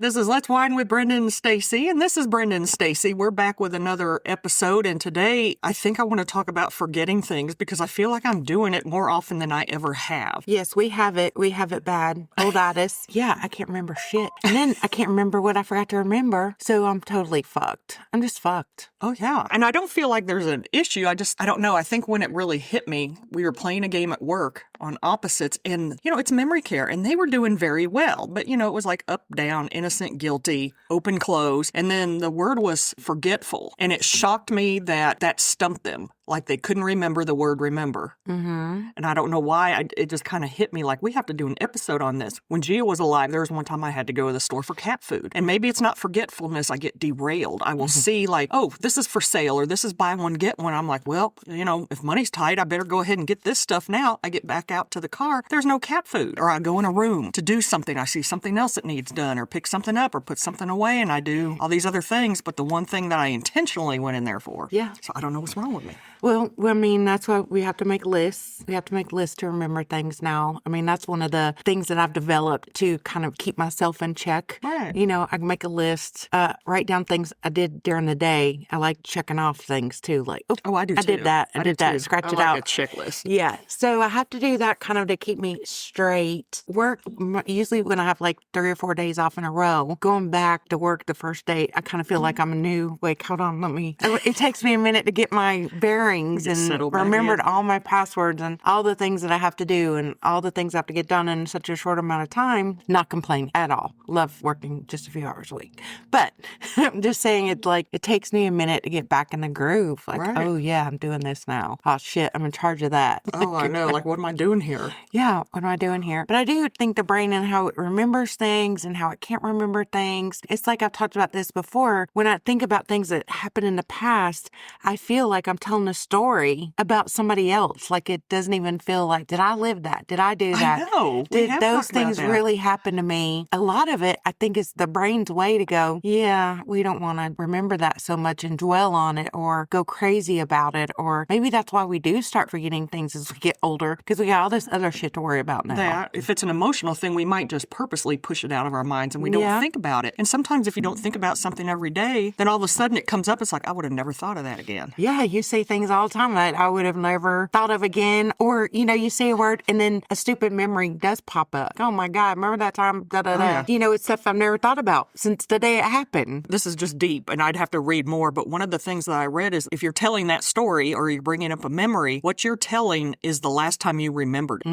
This is Let's Wine with Brendan and Stacy, and this is Brendan and Stacy. We're back with another episode, and today I think I want to talk about forgetting things because I feel like I'm doing it more often than I ever have. Yes, we have it. We have it bad. Olditis. Yeah, I can't remember shit. And then I can't remember what I forgot to remember, so I'm totally fucked. I'm just fucked. Oh, yeah. And I don't feel like there's an issue. I don't know. I think when it really hit me, we were playing a game at work on opposites, and, it's memory care, and they were doing very well. But, it was like up, down, innocent, guilty, open, close. And then the word was forgetful. And it shocked me that stumped them. Like they couldn't remember the word remember. Mm-hmm. And I don't know why. It just kind of hit me like we have to do an episode on this. When Gia was alive, there was one time I had to go to the store for cat food. And maybe it's not forgetfulness. I get derailed. I will see like, oh, this is for sale or this is buy one, get one. I'm like, well, if money's tight, I better go ahead and get this stuff now. I get back out to the car. There's no cat food. Or I go in a room to do something. I see something else that needs done or pick something up or put something away. And I do all these other things. But the one thing that I intentionally went in there for. Yeah. So I don't know what's wrong with me. Well, I mean, that's why we have to make lists. We have to make lists to remember things now. I mean, that's one of the things that I've developed to kind of keep myself in check. Right. I can make a list, write down things I did during the day. I like checking off things too. Like, oh, I do too. I did that. I did that. Scratch it out. I like a checklist. Yeah. So I have to do that kind of to keep me straight. Work, usually when I have like 3 or 4 days off in a row, going back to work the first day, I kind of feel like I'm a new, like, hold on, it takes me a minute to get my bearings and remembered all my passwords and all the things that I have to do and all the things I have to get done in such a short amount of time. Not complaining at all. Love working just a few hours a week. But I'm just saying it takes me a minute to get back in the groove. Like, right. Oh yeah, I'm doing this now. Oh shit, I'm in charge of that. Oh, I know. Like, what am I doing here? Yeah, what am I doing here? But I do think the brain and how it remembers things and how it can't remember things. It's like I've talked about this before. When I think about things that happened in the past, I feel like I'm telling a story about somebody else. Like it doesn't even feel like, did I live that? Did I do that? I know. Did those things really happen to me? A lot of it, I think, is the brain's way to go, yeah, we don't want to remember that so much and dwell on it or go crazy about it. Or maybe that's why we do start forgetting things as we get older because we got all this other shit to worry about now. If it's an emotional thing, we might just purposely push it out of our minds and we don't think about it. And sometimes if you don't think about something every day, then all of a sudden it comes up. It's like, I would have never thought of that again. Yeah, you say things all the time that I would have never thought of again. Or, you say a word and then a stupid memory does pop up. Oh my God, remember that time? Da, da, da. Yeah. It's stuff I've never thought about since the day it happened. This is just deep and I'd have to read more. But one of the things that I read is if you're telling that story or you're bringing up a memory, what you're telling is the last time you remembered it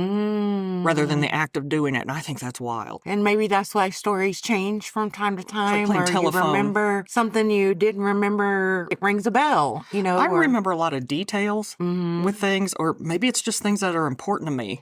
rather than the act of doing it. And I think that's wild. And maybe that's why stories change from time to time. It's like playing telephone. You remember something you didn't remember. It rings a bell, I remember a lot of details with things, or maybe it's just things that are important to me.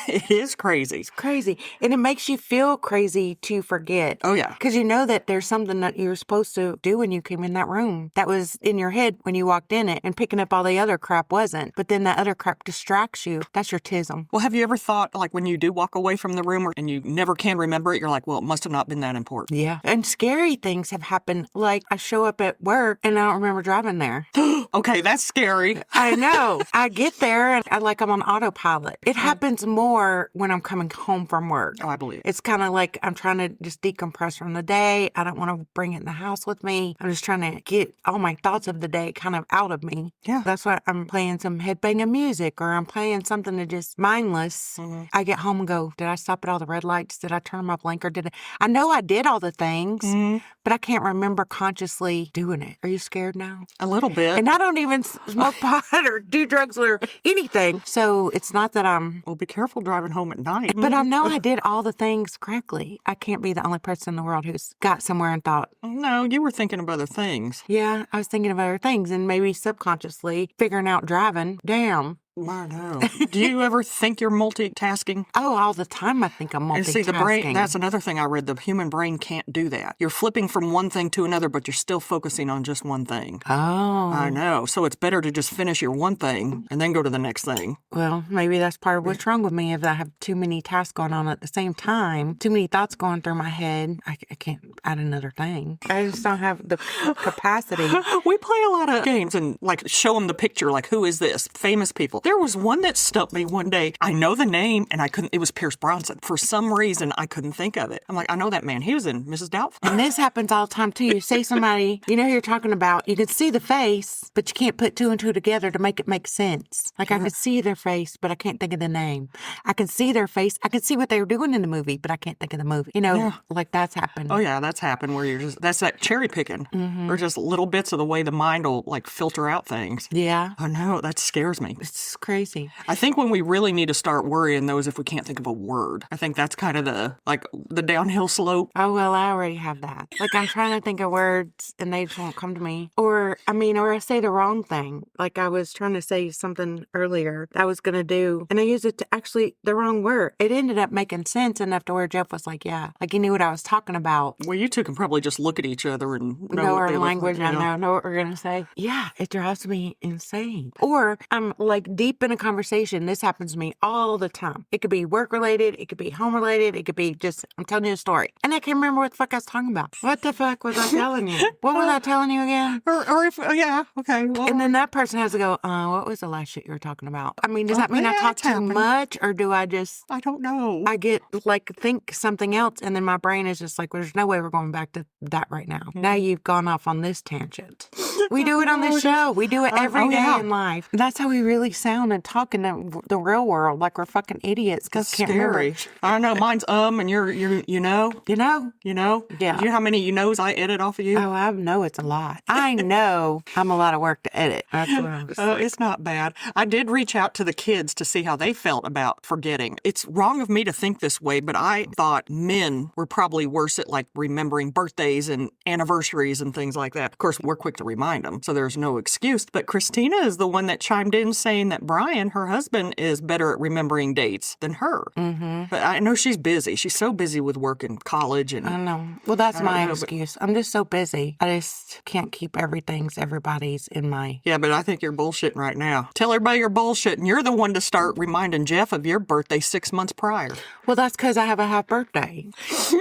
It is crazy. It's crazy. And it makes you feel crazy to forget. Oh, yeah. Because you know that there's something that you were supposed to do when you came in that room that was in your head when you walked in it, and picking up all the other crap wasn't. But then that other crap distracts you. That's your tism. Well, have you ever thought, like, when you do walk away from the room and you never can remember it, you're like, well, it must have not been that important. Yeah. And scary things have happened. Like, I show up at work and I don't remember driving there. Okay, that's scary. I know. I get there and I'm on autopilot. It happens more when I'm coming home from work. Oh, I believe it. It's kind of like I'm trying to just decompress from the day. I don't want to bring it in the house with me. I'm just trying to get all my thoughts of the day kind of out of me. Yeah. That's why I'm playing some headbanging music or I'm playing something that just mindless. Mm-hmm. I get home and go, did I stop at all the red lights? Did I turn my blinker? I know I did all the things, but I can't remember consciously doing it. Are you scared now? A little bit. And I don't even smoke pot or do drugs or anything. So it's not that I'm... Well, be careful driving home at night. But I know I did all the things correctly. I can't be the only person in the world who's got somewhere and thought... No, you were thinking of other things. Yeah, I was thinking of other things and maybe subconsciously figuring out driving. Damn. I know. Do you ever think you're multitasking? Oh, all the time I think I'm multitasking. And see, the brain, that's another thing I read. The human brain can't do that. You're flipping from one thing to another, but you're still focusing on just one thing. Oh. I know. So it's better to just finish your one thing and then go to the next thing. Well, maybe that's part of what's wrong with me. If I have too many tasks going on at the same time, too many thoughts going through my head, I can't add another thing. I just don't have the capacity. We play a lot of games and like show them the picture, like who is this? Famous people. There was one that stumped me one day. I know the name, and I couldn't. It was Pierce Bronson. For some reason, I couldn't think of it. I'm like, I know that man. He was in Mrs. Doubtfire. And this happens all the time, too. You see somebody, you know who you're talking about. You can see the face, but you can't put two and two together to make it make sense. Like, I can see their face, but I can't think of the name. I can see their face. I can see what they were doing in the movie, but I can't think of the movie. You know, like that's happened. Oh, yeah, that's happened where you're just, that's that cherry picking. Or just little bits of the way the mind will, like, filter out things. Yeah. Oh, no, that scares me. It's crazy. I think when we really need to start worrying, though, is if we can't think of a word. I think that's kind of the downhill slope. Oh, well, I already have that. Like, I'm trying to think of words, and they just won't come to me. Or I say the wrong thing. Like, I was trying to say something earlier that I was going to do, and I used it to actually the wrong word. It ended up making sense enough to where Jeff was like, yeah, like he knew what I was talking about. Well, you two can probably just look at each other and know what our they look language. like, I know what we're going to say. Yeah, it drives me insane. Or I'm like deep in a conversation. This happens to me all the time. It could be work related. It could be home related. It could be just, I'm telling you a story. And I can't remember what the fuck I was talking about. What the fuck was I telling you? What was I telling you again? Or if, yeah, okay. Well, And then that person has to go, what was the last shit you were talking about? I mean, does that mean I talk too much, or do I just... I don't know. I get, think something else, and then my brain is just like, well, there's no way we're going back to that right now. Now you've gone off on this tangent. We do it on this show. We do it every day in life. That's how we really sound and talk in the real world, like we're fucking idiots. That's can't scary. Remember. I don't know. Mine's and you're you know. You know? You know? Yeah. Do you know how many you knows I edit off of you? Oh, I know it's a lot. I know I'm a lot of work to edit. That's what I'm saying. It's not bad. I did reach out to the kids to see how they felt about forgetting. It's wrong of me to think this way, but I thought men were probably worse at like remembering birthdays and anniversaries and things like that. Of course, we're quick to remind them, so there's no excuse. But Christina is the one that chimed in saying that Brian, her husband, is better at remembering dates than her. Mm-hmm. But I know she's busy. She's so busy with work and college. And I know. Well, that's my excuse. I'm just so busy. I just can't keep everybody's in my... Yeah, but I think you're bullshitting right now. Tell everybody you're bullshitting. You're the one to start reminding Jeff of your birthday 6 months prior. Well, that's because I have a half birthday.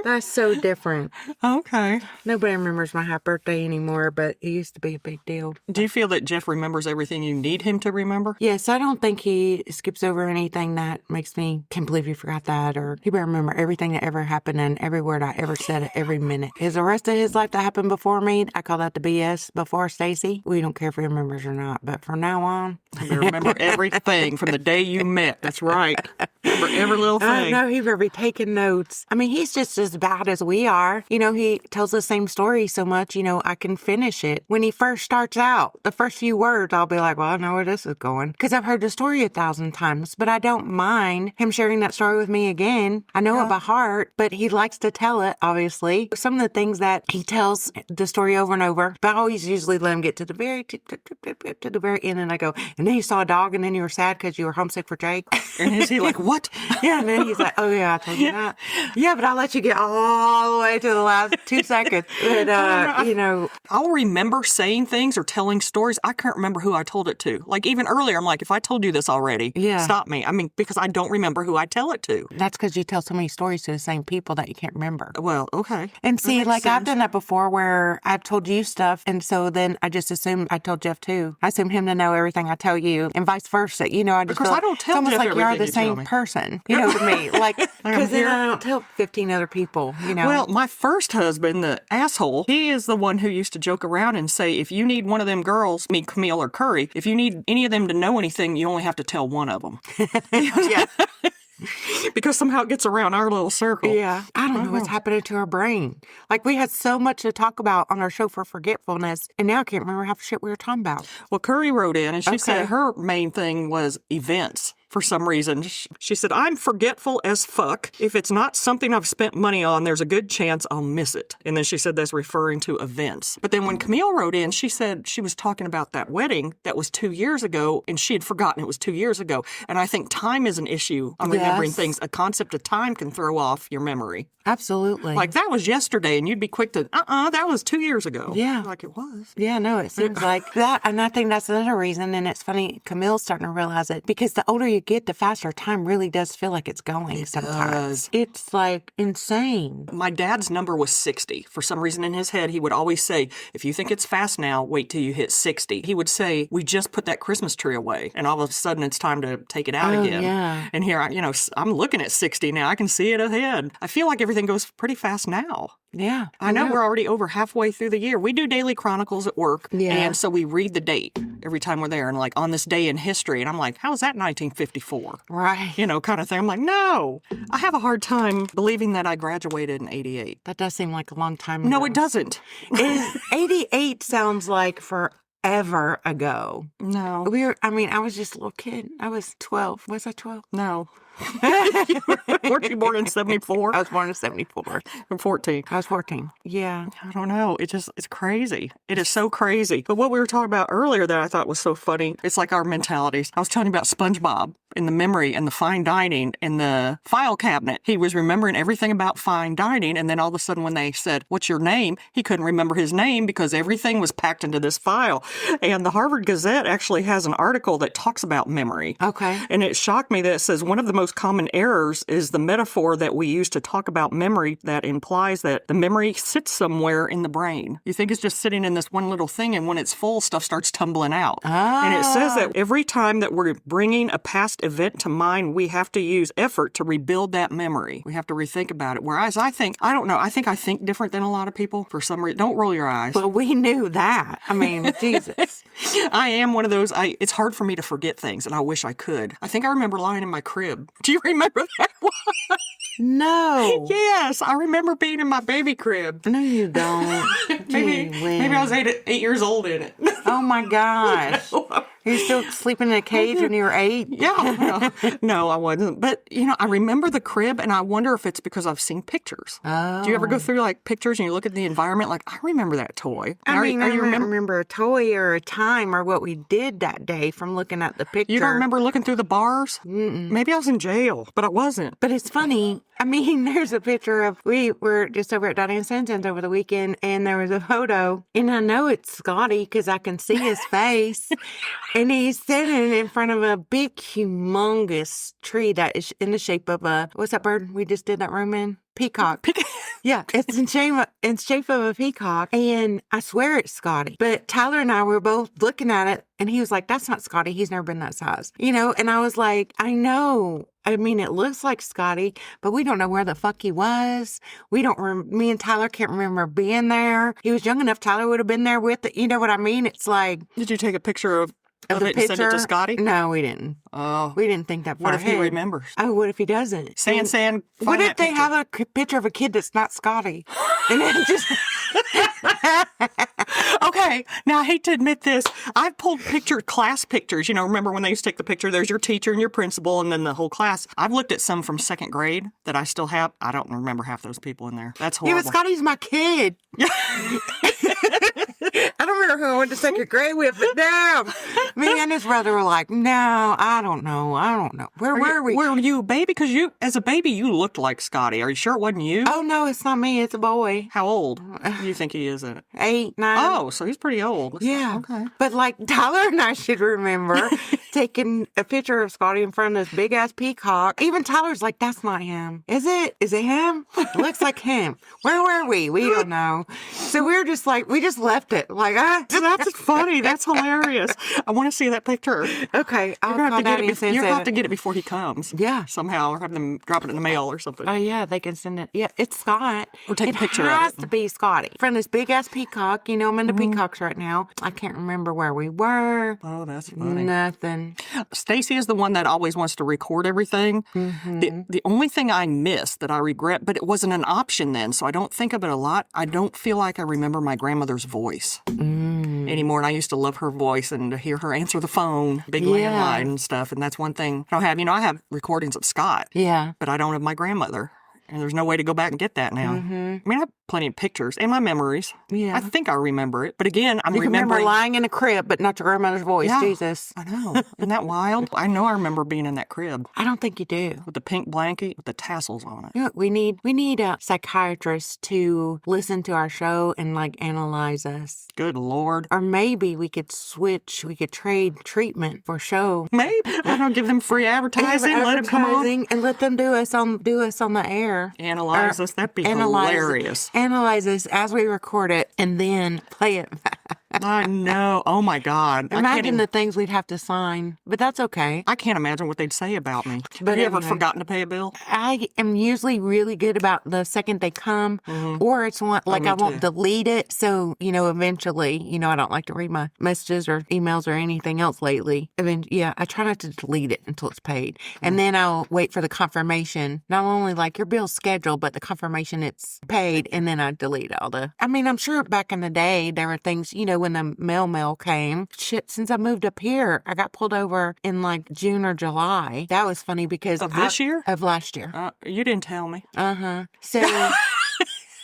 That's so different. Okay. Nobody remembers my half birthday anymore, but it used to be a big deal. Do you feel that Jeff remembers everything you need him to remember? Yes, I don't think he skips over anything that makes me, can't believe you forgot that, or he better remember everything that ever happened and every word I ever said at every minute. Is the rest of his life that happened before me, I call that the BS before Stacy. We don't care if he remembers or not, but from now on... I remember everything from the day you met. That's right. Remember every little thing. I know he better be taking notes. I mean, he's just as bad as we are. You know, he tells the same story so much, you know, I can finish it. When he first starts out, the first few words, I'll be like, well, I know where this is going. Because I've heard the story 1,000 times, but I don't mind him sharing that story with me again. I know it by heart, but he likes to tell it, obviously. Some of the things that he tells the story over and over, but I always usually let him get to the very end, and I go, and then you saw a dog, and then you were sad because you were homesick for Jake. And is he like, what? Yeah, and then he's like, oh, yeah, I told you that. Yeah, but I'll let you get all the way to the last 2 seconds. But, you know. I'll remember saying things or telling stories. I can't remember who I told it to. Like, even earlier, I'm like, if I told you this already, stop me. I mean, because I don't remember who I tell it to. That's because you tell so many stories to the same people that you can't remember. Well, okay. And see, like, I've done that before where I've told you stuff, and so then I just assume I told Jeff, too. I assume him to know everything I tell you, and vice versa. You know, I just because I don't tell it's almost Jeff like you're the you same person, you know, to me. Like, because then I don't tell 15 other people, you know. Well, my first husband, the asshole, he is the one who used to joke around and say, if you need one of them girls, me, Camille or Curry, if you need any of them to know anything, you only have to tell one of them. Yeah. Because somehow it gets around our little circle. Yeah. I don't know what's happening to our brain. Like, we had so much to talk about on our show for forgetfulness, and now I can't remember half the shit we were talking about. Well, Curry wrote in, and she said her main thing was events. For some reason, she said, I'm forgetful as fuck. If it's not something I've spent money on, there's a good chance I'll miss it. And then she said that's referring to events. But then when Camille wrote in, she said she was talking about that wedding that was 2 years ago, and she had forgotten it was 2 years ago. And I think time is an issue on remembering things. A concept of time can throw off your memory. Absolutely. Like, that was yesterday, and you'd be quick to, that was 2 years ago. Yeah. Like it was. Yeah, no, it seems like that. And I think that's another reason, and it's funny, Camille's starting to realize it, because the older you get, the faster time really does feel like it's going sometimes. It's like insane. My dad's number was 60. For some reason in his head, he would always say, if you think it's fast now, wait till you hit 60. He would say, we just put that Christmas tree away, and all of a sudden it's time to take it out again. Yeah. And here, I'm looking at 60 now. I can see it ahead. I feel like everything goes pretty fast now. Yeah. I know we're already over halfway through the year. We do daily chronicles at work. Yeah. And so we read the date every time we're there and like on this day in history. And I'm like, how is that 1954? Right. Kind of thing. I'm like, no, I have a hard time believing that I graduated in 88. That does seem like a long time ago. No, it doesn't. 88 sounds like forever ago. No. I was just a little kid. I was 12. Was I 12? No. Weren't you born in 74? I was born in 74. I'm 14. I was 14. Yeah. I don't know. It's crazy. It is so crazy. But what we were talking about earlier that I thought was so funny, it's like our mentalities. I was telling you about SpongeBob and the memory and the fine dining and the file cabinet. He was remembering everything about fine dining. And then all of a sudden when they said, what's your name? He couldn't remember his name because everything was packed into this file. And the Harvard Gazette actually has an article that talks about memory. Okay. And it shocked me that it says one of the most common errors is the metaphor that we use to talk about memory that implies that the memory sits somewhere in the brain. You think it's just sitting in this one little thing, and when it's full, stuff starts tumbling out. And it says that every time that we're bringing a past event to mind, we have to use effort to rebuild that memory. We have to rethink about it. Whereas I think different than a lot of people for some reason. Don't roll your eyes. Well, we knew that. I mean, Jesus. I am one of those, it's hard for me to forget things, and I wish I could. I think I remember lying in my crib. Do you remember that one? No. Yes, I remember being in my baby crib. No, you don't. Maybe I was 8 years old in it. Oh, my gosh. You're still sleeping in a cage when you were 8? Yeah. No, I wasn't. But, I remember the crib, and I wonder if it's because I've seen pictures. Oh. Do you ever go through, pictures and you look at the environment like, I remember that toy? I remember a toy or a time or what we did that day from looking at the picture. You don't remember looking through the bars? Mm-mm. Maybe I was in jail, but I wasn't. But it's funny. There's a picture of, we were just over at Donnie and Santa's over the weekend, and there was a photo, and I know it's Scotty because I can see his face. And he's standing in front of a big, humongous tree that is in the shape of what's that bird we just did that room in? Peacock. Yeah, it's in shape of a peacock. And I swear it's Scotty. But Tyler and I were both looking at it, and he was like, that's not Scotty. He's never been that size. And I was like, I know. It looks like Scotty, but we don't know where the fuck he was. Me and Tyler can't remember being there. He was young enough. Tyler would have been there with it. You know what I mean? It's like. Did you take a picture of the it picture? And send it to Scotty? No, we didn't. Oh. We didn't think that far What if he remembers? Oh, what if he doesn't? San. What if they have a picture of a kid that's not Scotty? And then just. Okay, now I hate to admit this. I've pulled class pictures. Remember when they used to take the picture? There's your teacher and your principal and then the whole class. I've looked at some from second grade that I still have. I don't remember half those people in there. That's horrible. Yeah, but Scotty's my kid. I don't remember who I went to second grade with, but damn. Me and his brother were like, no, I don't know. Where were we? Where were you, baby? Because as a baby, you looked like Scotty. Are you sure it wasn't you? Oh, no, it's not me. It's a boy. How old do you think he is in it? 8, 9. Oh, so he's pretty old. Yeah. Okay. But Tyler and I should remember taking a picture of Scotty in front of this big ass peacock. Even Tyler's like, that's not him. Is it? Is it him? It looks like him. Where were we? We don't know. So we were just we just left it. That's funny. That's hilarious. I want to see that picture. Okay. You're going to have to get it before he comes. Yeah. Somehow, or have them drop it in the mail or something. Oh, yeah. They can send it. Yeah. It's Scott. Or take a picture of it. It has to be Scotty. From this big ass peacock. I'm into peacocks right now. I can't remember where we were. Oh, that's funny. Nothing. Stacy is the one that always wants to record everything. Mm-hmm. The only thing I miss that I regret, but it wasn't an option then, so I don't think of it a lot. I don't feel like I remember my grandmother's voice anymore. And I used to love her voice and to hear her answer the phone, big landline and stuff. And that's one thing I don't have. I have recordings of Scott. Yeah. But I don't have my grandmother. And there's no way to go back and get that now. Mm-hmm. plenty of pictures and my memories. Yeah. I think I remember it. But again, I'm You can remember remembering. lying in a crib, but not your grandmother's voice. Yeah. Jesus. I know. Isn't that wild? I know I remember being in that crib I don't think you do. with the pink blanket with the tassels on it. You know what we need a psychiatrist to listen to our show and like analyze us. Good Lord. Or maybe we could trade treatment for show. Maybe. I don't give them free advertising. Let them come on. And let them do us on the air. Analyze us. That'd be hilarious. Analyze us as we record it and then play it back. I know. Oh my God. Imagine the things we'd have to sign, but that's okay. I can't imagine what they'd say about me. But Have you ever anyway. forgotten to pay a bill? I am usually really good about the second they come, or it's one like me I won't too. delete it. So, eventually, I don't like to read my messages or emails or anything else lately. I mean, yeah, I try not to delete it until it's paid. And then I'll wait for the confirmation. Not only like your bill's scheduled, but the confirmation it's paid. And then I delete I'm sure back in the day, there were things, when the mail came. Shit, since I moved up here, I got pulled over in like June or July. That was funny because Of this year? Of last year. You didn't tell me. So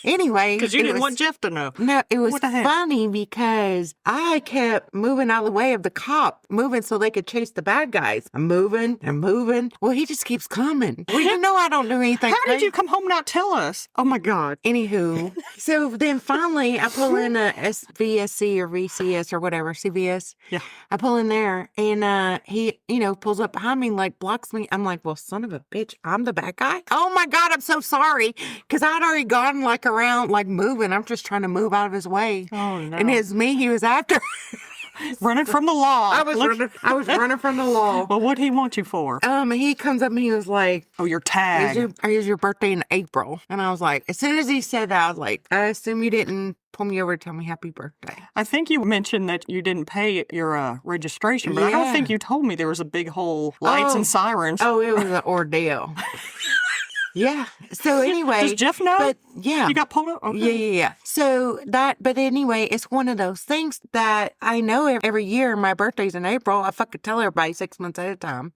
anyway. Because you didn't want Jeff to know. No, it was What the heck? funny because I kept moving out of the way of the cop, moving so they could chase the bad guys. I'm moving and moving. Well, he just keeps coming. Well, I don't do anything. How did crazy. you come home and not tell us? Oh my God. Anywho, so then finally I pull in a VSC or VCS or whatever, CVS. Yeah. I pull in there and he, pulls up behind me, like blocks me. I'm like, well, son of a bitch, I'm the bad guy. Oh my God, I'm so sorry. Because I'd already gone like around, like moving. I'm just trying to move out of his way. Oh no. And it's me he was after. Running from the law. I was running from the law. Well, what'd he want you for? He comes up and he was like, Oh, your tag. Is your birthday in April? And I was like, as soon as he said that, I was like, I assume you didn't pull me over to tell me happy birthday. I think you mentioned that you didn't pay your registration, but I don't Yeah. think you told me there was a big whole lights and sirens. Oh, it was an ordeal. Yeah. So anyway. Does Jeff know? But yeah. You got pulled up? Okay. Yeah. So but anyway, it's one of those things that I know every year my birthday's in April. I fucking tell everybody 6 months at a time.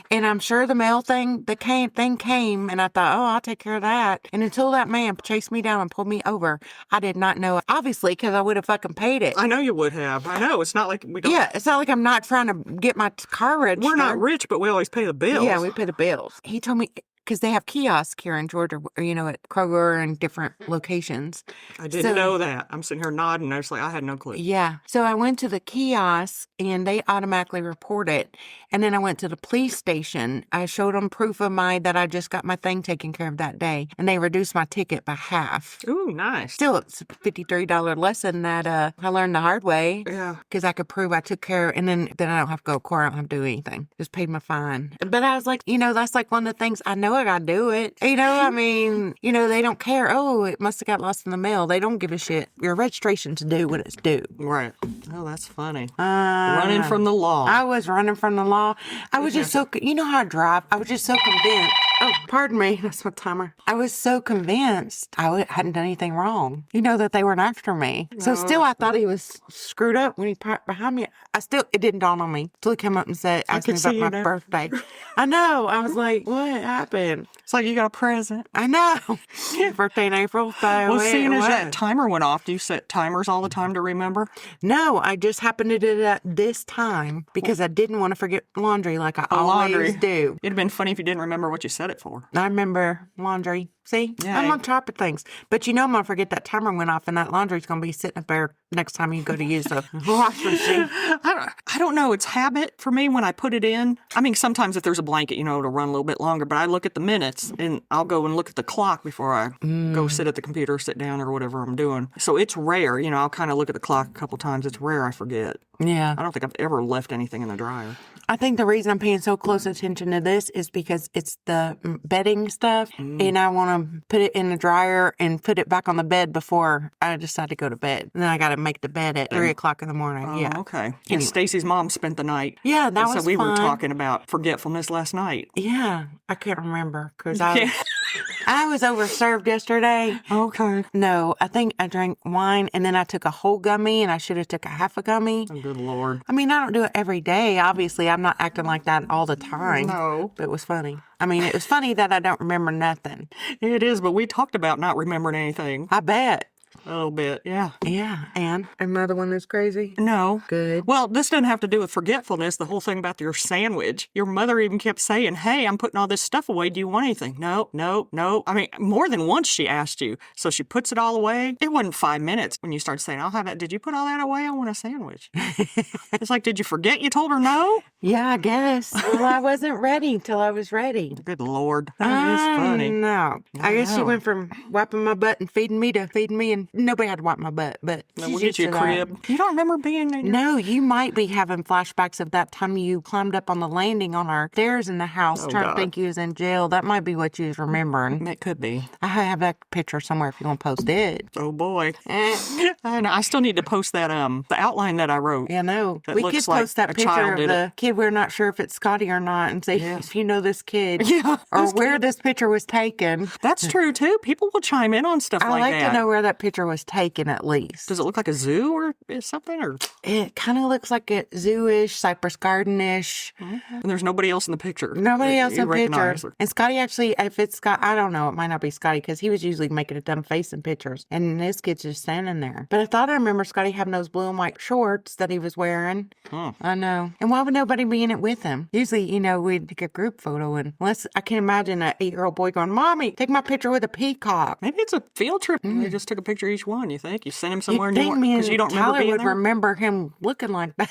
And I'm sure the mail thing came and I thought, oh, I'll take care of that. And until that man chased me down and pulled me over, I did not know, obviously, because I would have fucking paid it. I know you would have. I know. It's not like we don't. Yeah, it's not like I'm not trying to get my car registered. We're not rich, but we always pay the bills. Yeah, we pay the bills. He told me, because they have kiosks here in Georgia, at Kroger and different locations. I didn't know that. I'm sitting here nodding. I was like, I had no clue. Yeah. So I went to the kiosk and they automatically report it. And then I went to the police station. I showed them proof of that I just got my thing taken care of that day. And they reduced my ticket by half. Ooh, nice. Still, it's a $53 lesson that I learned the hard way. Yeah. Because I could prove I took care, and then I don't have to go to court. I don't have to do anything. Just paid my fine. But I was like, that's like one of the things I know I gotta do it. They don't care. Oh, it must have got lost in the mail. They don't give a shit. Your registration's due when it's due. Right. Oh, that's funny. Running from the law. I was running from the law. I was just so, how I drive. I was just so convinced. Oh, pardon me. That's my timer. I was so convinced I hadn't done anything wrong. That they weren't after me. So still, I thought he was screwed up when he parked behind me. It didn't dawn on me till he came up and asked me about my birthday. I know. I was like, what happened? It's like you got a present. I know. Birthday in April. Well, seeing as that timer went off, do you set timers all the time to remember? No, I just happened to do that this time because I didn't want to forget laundry like I always do. It'd have been funny if you didn't remember what you set it for. I remember laundry. See? Yeah. I'm on top of things. But I'm going to forget that timer went off and that laundry's going to be sitting up there next time you go to use the wash machine. I don't know. It's habit for me when I put it in. Sometimes if there's a blanket, it'll run a little bit longer, but I look at the minutes and I'll go and look at the clock before I go sit at the computer, sit down or whatever I'm doing. So it's rare. I'll kind of look at the clock a couple times. It's rare I forget. Yeah. I don't think I've ever left anything in the dryer. I think the reason I'm paying so close attention to this is because it's the bedding stuff, and I want to put it in the dryer and put it back on the bed before I decide to go to bed. And then I got to make the bed at 3 o'clock in the morning. Oh, yeah. okay. And Stacy's mom spent the night. Yeah, that was so we fun. were talking about forgetfulness last night. Yeah, I can't remember because I was overserved yesterday. Okay. No, I think I drank wine and then I took a whole gummy and I should have took a half a gummy. Oh, good Lord. I mean, I don't do it every day. Obviously, I'm not acting like that all the time. No. But it was funny. I mean, it was funny that I don't remember nothing. It is, but we talked about not remembering anything. I bet. A little bit, yeah. Yeah. And another one that's crazy? No. Good. Well, this doesn't have to do with forgetfulness. The whole thing about your sandwich. Your mother even kept saying, hey, I'm putting all this stuff away. Do you want anything? No, no, no. I mean, more than once she asked you. So she puts it all away. It wasn't 5 minutes when you started saying, I'll have that. Did you put all that away? I want a sandwich. It's like, did you forget you told her no? Yeah, I guess. Well, I wasn't ready till I was ready. Good Lord. That is funny. No. I guess she went from wiping my butt and feeding me to feeding me, and nobody had to wipe my butt. But No, we'll get you a crib. You don't remember being there? No, you might be having flashbacks of that time you climbed up on the landing on our stairs in the house trying to think you was in jail. That might be what you was remembering. It could be. I have that picture somewhere if you want to post it. Oh, boy. I know. I still need to post that, the outline that I wrote. Yeah, no. That We looks could like post that a picture child of did the kid. We're not sure if it's Scotty or not, and say if you know this kid. Yeah. Or where this picture was taken. That's true, too. People will chime in on stuff I like like that. to know where that picture was taken at least. Does it look like a zoo or something? Or It kind of looks like a zoo-ish, Cypress Garden-ish. And there's nobody else in the picture. Nobody else You in the picture. recognize her. And Scotty actually, if it's Scott, I don't know, it might not be Scotty because he was usually making a dumb face in pictures. And this kid's just standing there. But I thought I remember Scotty having those blue and white shorts that he was wearing. I know. And why would nobody be in it with him? Usually, we'd take a group photo. And unless I can imagine an 8-year-old boy going, Mommy, take my picture with a peacock. Maybe it's a field trip. They just took a picture of each one, you think? You sent him somewhere You'd think new me because and you don't Tyler remember being would there? remember him looking like that.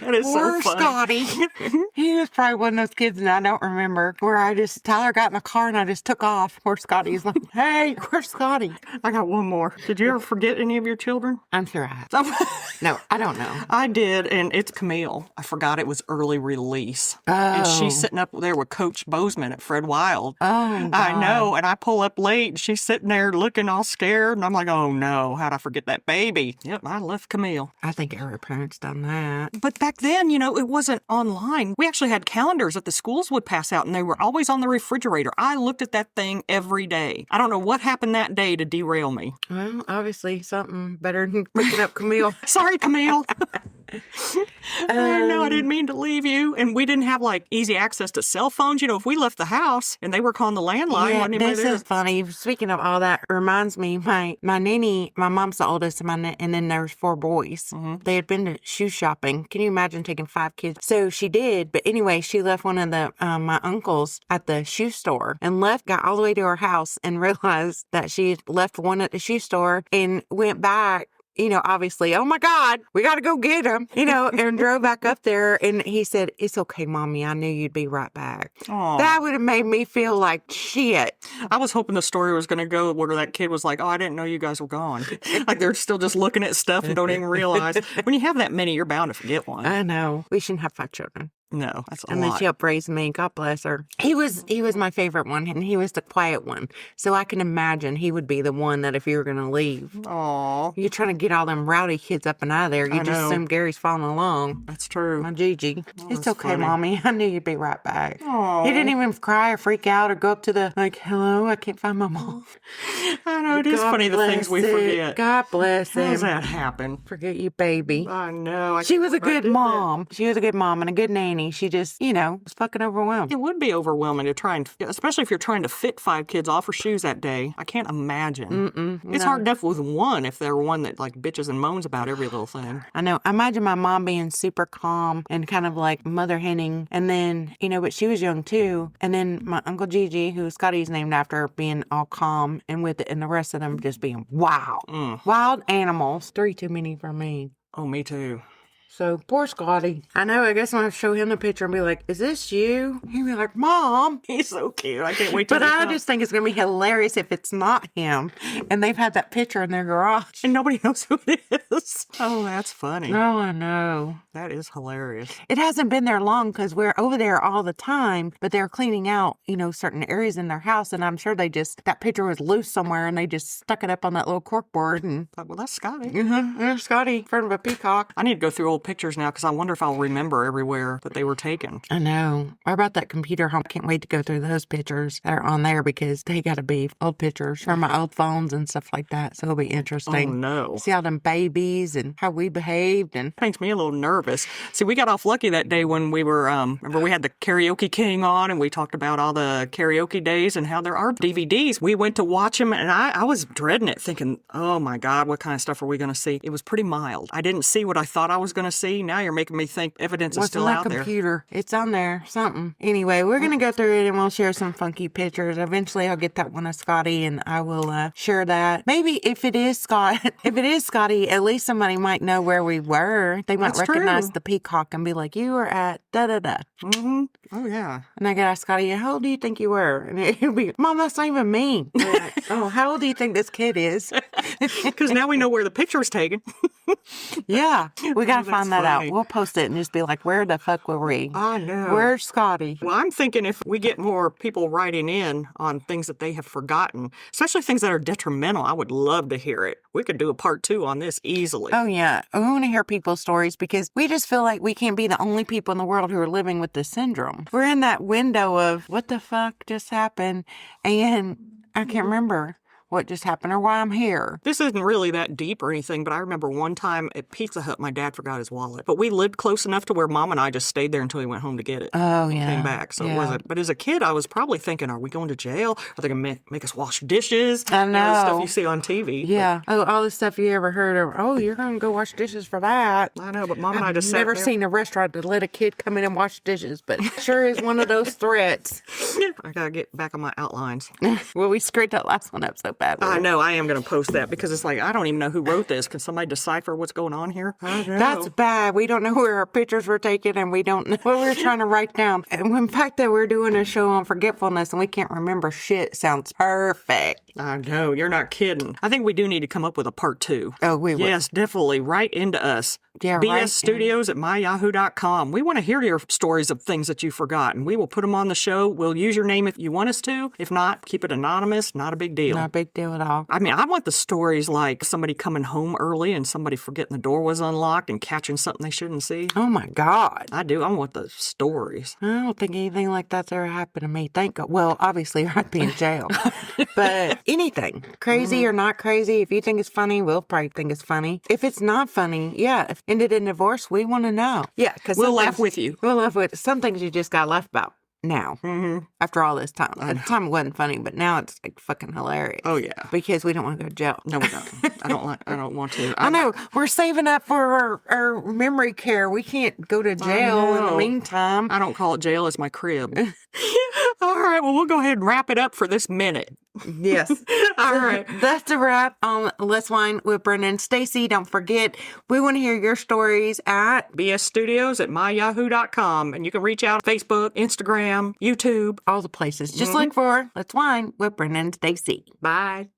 That is Poor so funny. Scotty. He was probably one of those kids that I don't remember where Tyler got in the car and I just took off. Poor Scotty's like, hey, where's Scotty? I got one more. Did you ever forget any of your children? I'm sure I have. No, I don't know. I did, and it's Camille. I forgot it was early release. Oh. And she's sitting up there with Coach Bozeman at Fred Wild. Oh, God. I know, and I pull up late, and she's sitting there looking all scared, and I'm like, oh no, how'd I forget that baby? Yep, I left Camille. I think every parent's done that. But back then, it wasn't online. We actually had calendars that the schools would pass out, and they were always on the refrigerator. I looked at that thing every day. I don't know what happened that day to derail me. Well, obviously something better than picking up Camille. Sorry, Camille. No, I didn't mean to leave you. And we didn't have easy access to cell phones. If we left the house and they were calling the landline, Yeah, wasn't anybody this there? is funny. Speaking of all that, reminds me, my nanny, my mom's the oldest, and then there's 4 boys. They had been to shoe shopping. Can you imagine taking 5 kids? So she did, but anyway, she left one of my uncles at the shoe store and got all the way to her house and realized that she had left one at the shoe store and went back. Obviously, oh my God, we got to go get him, and drove back up there. And he said, it's okay, Mommy. I knew you'd be right back. Aw. That would have made me feel like shit. I was hoping the story was going to go where that kid was like, oh, I didn't know you guys were gone. Like they're still just looking at stuff and don't even realize. When you have that many, you're bound to forget one. I know. We shouldn't have 5 children. No, that's a And then lot. she helped raise me. God bless her. He was my favorite one, and he was the quiet one. So I can imagine he would be the one that if you were going to leave, Aw, you're trying to get all them rowdy kids up and out of there. You I just know. assume Gary's following along. that's true. My Gigi. It's that's okay, funny. Mommy. I knew you'd be right back. Aw. He didn't even cry or freak out or go up to the, hello, I can't find my mom. I know, it is God funny the things we bless it. forget. God bless How does him. that happen? Forget you, baby. I know. She was a good mom. She was a good mom and a good nanny. She just, was fucking overwhelmed. It would be overwhelming to try and, especially if you're trying to fit 5 kids off for shoes that day. I can't imagine. It's hard enough with one if they're one that bitches and moans about every little thing. I know. I imagine my mom being super calm and kind of like mother henning. And then, but she was young too. And then my Uncle Gigi, who Scotty's named after, being all calm and with it. And the rest of them just being wow. Wild animals. 3 too many for me. Oh, me too. So, poor Scotty. I know, I guess when I show him the picture and be like, is this you? He'd be like, Mom. He's so cute. I can't wait to But I just think it's going to be hilarious if it's not him. And they've had that picture in their garage. And nobody knows who it is. Oh, that's funny. Oh, I know. That is hilarious. It hasn't been there long because we're over there all the time, but they're cleaning out, certain areas in their house. And I'm sure that picture was loose somewhere and they just stuck it up on that little corkboard. And Well, that's Scotty. there's Scotty in front of a peacock. I need to go through old pictures now because I wonder if I'll remember everywhere that they were taken. I know. What about that computer home? Can't wait to go through those pictures that are on there because they got to be old pictures from my old phones and stuff like that. So it'll be interesting. Oh, no. See all them babies and how we behaved. And Makes me a little nervous. See, we got off lucky that day when we were, remember we had the Karaoke King on and we talked about all the karaoke days and how there are DVDs. We went to watch them and I was dreading it, thinking, oh my God, what kind of stuff are we going to see? It was pretty mild. I didn't see what I thought I was going to see. Now you're making me think evidence is still out there. Computer? It's on there, something. Anyway, we're going to go through it and we'll share some funky pictures. Eventually I'll get that one of Scotty and I will share that. Maybe if it is Scotty, at least somebody might know where we were. They might recognize the Peacock and be like, you were at da-da-da. Mm-hmm. Oh, yeah. And I could ask Scotty, how old do you think you were? And he'll be, Mom, that's not even me. Like, oh, how old do you think this kid is? Because now we know where the picture was taken. Yeah, we got to find that funny. out. We'll post it and just be like, where the fuck were we? I know. Where's Scotty? Well, I'm thinking if we get more people writing in on things that they have forgotten, especially things that are detrimental, I would love to hear it. We could do a part 2 on this easily. Oh, yeah. We want to hear people's stories because we just feel like we can't be the only people in the world who are living with this syndrome. We're in that window of what the fuck just happened, and I can't remember what just happened or why I'm here. This isn't really that deep or anything, but I remember one time at Pizza Hut, my dad forgot his wallet. But we lived close enough to where Mom and I just stayed there until he went home to get it. Oh, yeah. Came back, so it wasn't. But as a kid, I was probably thinking, are we going to jail? Are they going to make us wash dishes? I know. The stuff you see on TV. Yeah. Oh, all the stuff you ever heard of, oh, you're going to go wash dishes for that. I know, but Mom and I just I've never sat there. seen a restaurant that let a kid come in and wash dishes, but sure is one of those threats. I got to get back on my outlines. Well, we screwed that last one up so bad. I know, I am going to post that because it's like, I don't even know who wrote this. Can somebody decipher what's going on here? I know. That's bad. We don't know where our pictures were taken and we don't know what we were trying to write down. And the fact that we're doing a show on forgetfulness and we can't remember shit sounds perfect. I know, you're not kidding. I think we do need to come up with a part 2. Oh, we will. Yes, definitely. Write into us. Yeah, right. bsstudios@myyahoo.com. We want to hear your stories of things that you've forgotten. We will put them on the show. We'll use your name if you want us to. If not, keep it anonymous. Not a big deal. Not a big deal at all. I mean, I want the stories like somebody coming home early and somebody forgetting the door was unlocked and catching something they shouldn't see. Oh, my God. I do. I want the stories. I don't think anything like that's ever happened to me. Thank God. Well, obviously, I'd be in jail. But anything, crazy or not crazy, if you think it's funny, we'll probably think it's funny. If it's not funny, yeah, if ended in divorce, we want to know. Yeah, because We'll laugh with you. We'll laugh with some things you just got to laugh about now. Mm-hmm. After all this time. At the time, it wasn't funny, but now it's like fucking hilarious. Oh, yeah. Because we don't want to go to jail. No, we don't. I don't want to. I know. We're saving up for our memory care. We can't go to jail in the meantime. I don't call it jail. It's my crib. All right. Well, we'll go ahead and wrap it up for this minute. Yes. All right. That's a wrap on Let's Wine with Brenda and Stacy. Don't forget, we want to hear your stories at bsstudios@myyahoo.com. And you can reach out on Facebook, Instagram, YouTube. all the places. Just look for Let's Wine with Brenda and Stacy. Bye.